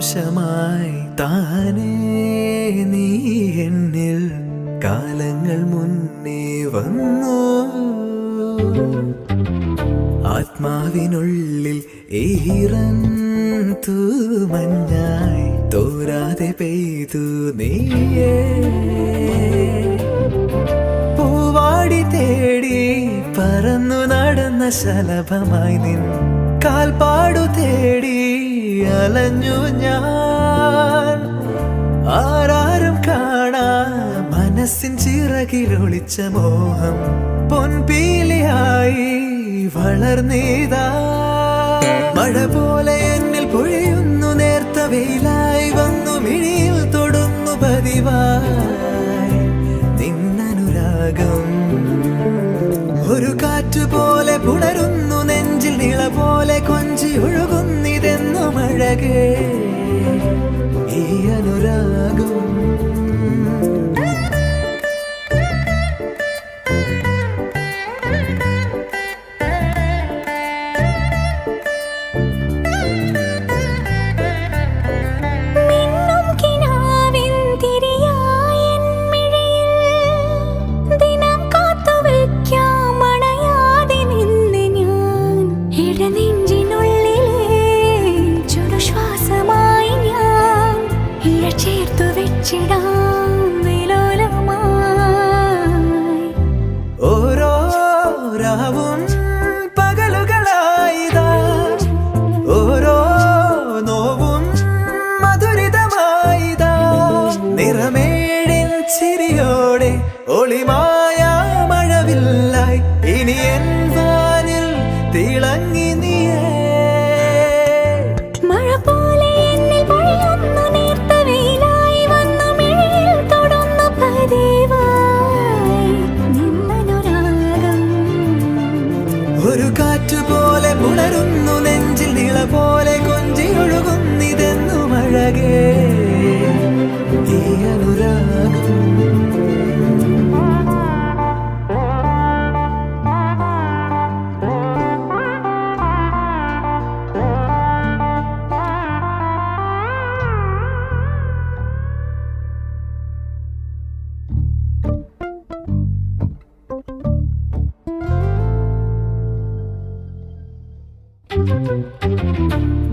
ജീവാംശമായി താനേ നീ എന്നിൽ കാലങ്ങൾ മുന്നേ വന്നു. ആത്മാവിനുള്ളിൽ ഈറൻ തൂമഞ്ഞായി തോരാതെ പെയ്തു നീയേ. പൂവാടി തേടി പറന്നു നടന്ന ശലഭമായി നിൻ കാൽപ്പാടു തേടി അലഞ്ഞു ഞാൻ. ആരാരും കാണാ മനസ്സിൻ ചിറകിലൊളിച്ച മോഹം പൊൻപീലിയായി വളർന്നീതാ. മഴ പോലെ എന്നിൽ പൊഴിയുന്നു, നേർത്ത വെയിലായി വന്നു മിഴിയിൽ തൊടുന്നു പതിവായി നിന്നനുരാഗം. ഒരു കാറ്റു പോലെ പുണരുന്നു നെഞ്ചിൽ, നിള പോലെ കൊഞ്ചി ഒഴുകുന്നിതെന്നു മഴകേ ഈ അനുരാഗം. ഓരോ രാവും പകലുകളായിതാ, ഓരോ നോവും മധുരിതമായിതാ. നിറമേഴിൻ ചിരിയോടെ ഒളിമായ മഴവില്ലായി ഇനി എൻ വാനിൽ തിളങ്ങി നീയേ. ഒരു കാറ്റു പോലെ പുണരുന്നു നെഞ്ചിൽ, നിള പോലെ കൊഞ്ചി ഒഴുകുന്നിതെന്നു മഴകേ ഈ അനുരാഗം.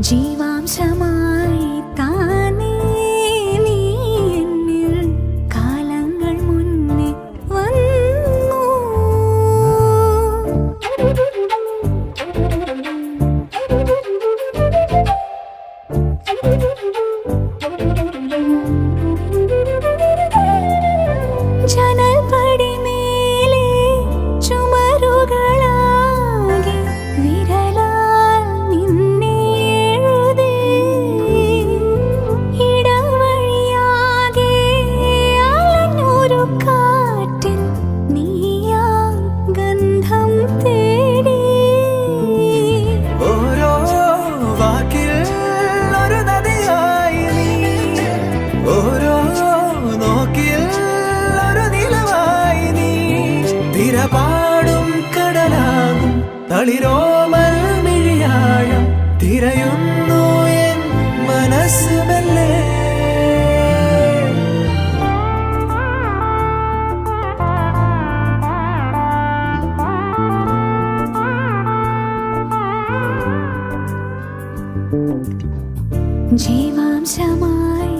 ജീവാംശമായി താനേ നീ എന്നിൽ കാലങ്ങൾ മുന്നേ വന്നു. ജനൽപടി മേലെ ചുമരുകളാകെ വിരലാൽ നിന്നെ എഴുതി. ഇടവഴിയാകെ അലഞ്ഞൊരു കാറ്റിൽ നീയാ ഗന്ധം തേടി. ഓരോ വാക്കിൽ ഒരു നദിയായി നീ, ഓരോ നോക്കിൽ ഒരു നിലവായി നീ. തിരപാടും കടലാകും തളിരോമൽ മിഴിയാഴം തിരയുന്നു എൻ മനസ്സ് മെല്ലെ. ജീവാംശമായി